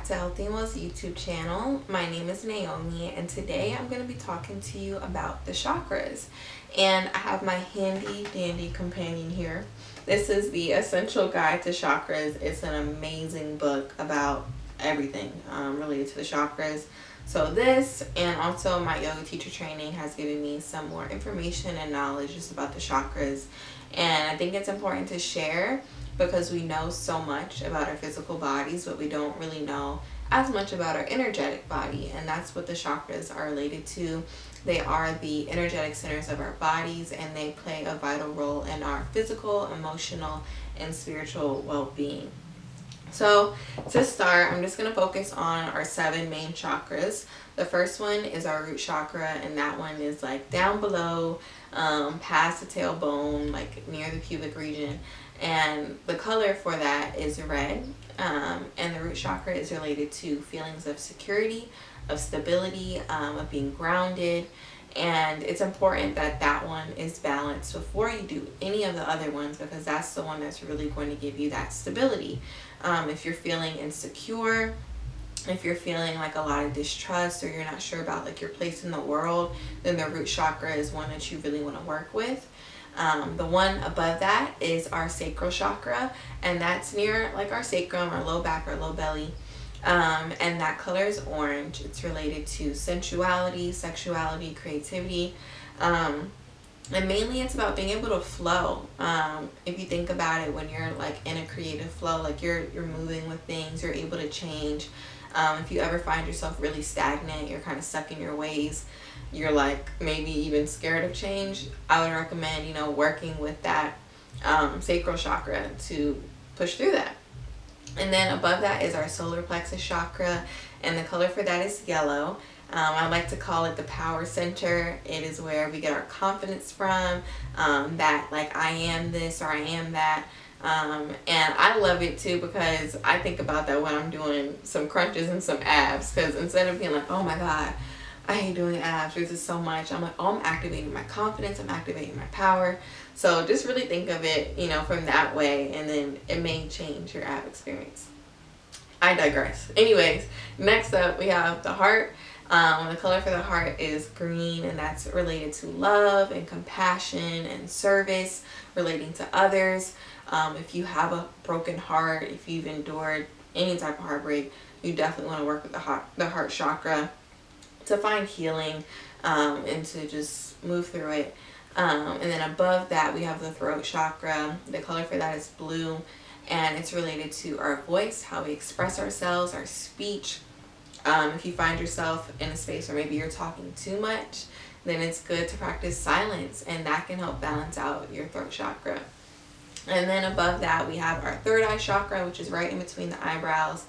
to Healthy Mo's YouTube channel. My name is Naomi, and today I'm going to be talking to you about the chakras. And I have my handy dandy companion here. This is the Essential Guide to Chakras. It's an amazing book about everything related to the chakras. So this, and also my yoga teacher training, has given me some more information and knowledge just about the chakras. And I think it's important to share because we know so much about our physical bodies, but we don't really know as much about our energetic body. And that's what the chakras are related to. They are the energetic centers of our bodies, and they play a vital role in our physical, emotional, and spiritual well-being. So to start, I'm just going to focus on our 7 main chakras. The first one is our root chakra, and that one is like down below, past the tailbone, like near the pubic region. And the color for that is red. And the root chakra is related to feelings of security, of stability, of being grounded. And it's important that that one is balanced before you do any of the other ones, because that's the one that's really going to give you that stability. If you're feeling insecure, if you're feeling like a lot of distrust, or you're not sure about like your place in the world, then the root chakra is one that you really want to work with. The one above that is our sacral chakra, and that's near like our sacrum, our low back, our low belly. And that color is orange. It's related to sensuality, sexuality, creativity. And mainly it's about being able to flow. If you think about it, when you're like in a creative flow, like you're moving with things, you're able to change. If you ever find yourself really stagnant, you're kind of stuck in your ways, you're like maybe even scared of change, I would recommend, working with that sacral chakra to push through that. And then above that is our solar plexus chakra, and the color for that is yellow. I like to call it the power center. It is where we get our confidence from, that like I am this or I am that. And I love it too, because I think about that when I'm doing some crunches and some abs, because instead of being like, oh my God, I hate doing abs, there's just so much, I'm like, oh, I'm activating my confidence, I'm activating my power. So just really think of it, from that way, and then it may change your ab experience. I digress. Anyways, next up we have the heart. The color for the heart is green, and that's related to love and compassion and service, relating to others. If you have a broken heart, if you've endured any type of heartbreak, you definitely want to work with the heart chakra to find healing, and to just move through it. And then above that we have the throat chakra. The color for that is blue, and it's related to our voice, how we express ourselves, our speech. If you find yourself in a space where maybe you're talking too much, then it's good to practice silence, and that can help balance out your throat chakra. And then above that we have our third eye chakra, which is right in between the eyebrows.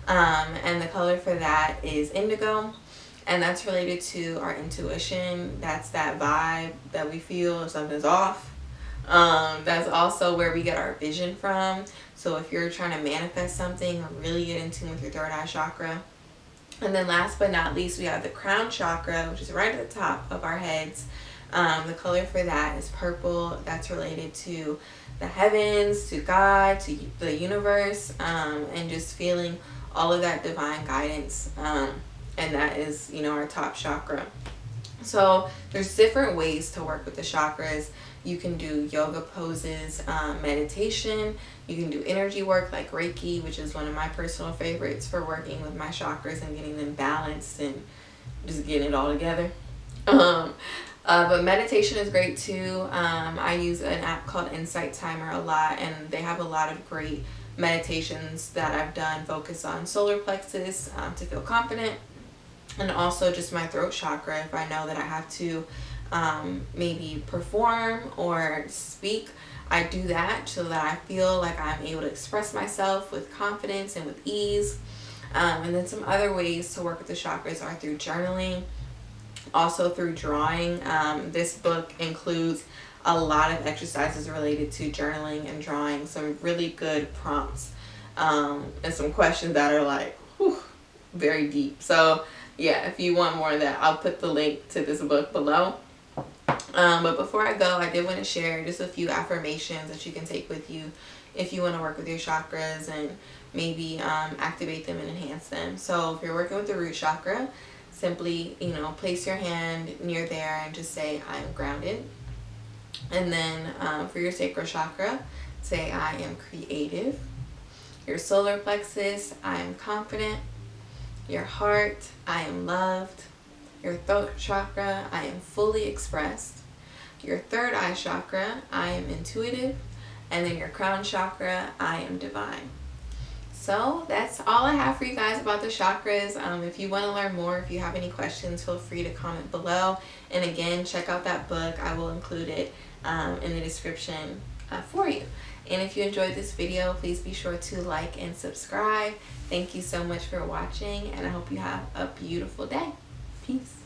And the color for that is indigo, and that's related to our intuition. That's that vibe that we feel if something's off. That's also where we get our vision from. So if you're trying to manifest something or really get in tune with your third eye chakra. And then last but not least, we have the crown chakra, which is right at the top of our heads. The color for that is purple. That's related to the heavens, to God, to the universe, and just feeling all of that divine guidance. And that is, our top chakra. So there's different ways to work with the chakras. You can do yoga poses, meditation. You can do energy work like Reiki, which is one of my personal favorites for working with my chakras and getting them balanced and just getting it all together. But meditation is great too. I use an app called Insight Timer a lot, and they have a lot of great meditations that I've done focus on solar plexus, to feel confident, and also just my throat chakra if I know that I have to maybe perform or speak. I do that so that I feel like I'm able to express myself with confidence and with ease. And then some other ways to work with the chakras are through journaling, also through drawing. This book includes a lot of exercises related to journaling and drawing, some really good prompts, and some questions that are like, whew, very deep. So yeah, if you want more of that, I'll put the link to this book below. But before I go, I did want to share just a few affirmations that you can take with you if you want to work with your chakras and maybe activate them and enhance them. So if you're working with the root chakra, simply, you know, place your hand near there and just say, I'm grounded. And then for your sacral chakra, say, I am creative. Your solar plexus, I am confident. Your heart, I am loved. Your throat chakra, I am fully expressed. Your third eye chakra, I am intuitive. And then your crown chakra, I am divine. So that's all I have for you guys about the chakras. If you want to learn more, if you have any questions, feel free to comment below. And again, check out that book. I will include it in the description for you. And if you enjoyed this video, please be sure to like and subscribe. Thank you so much for watching, and I hope you have a beautiful day. Peace.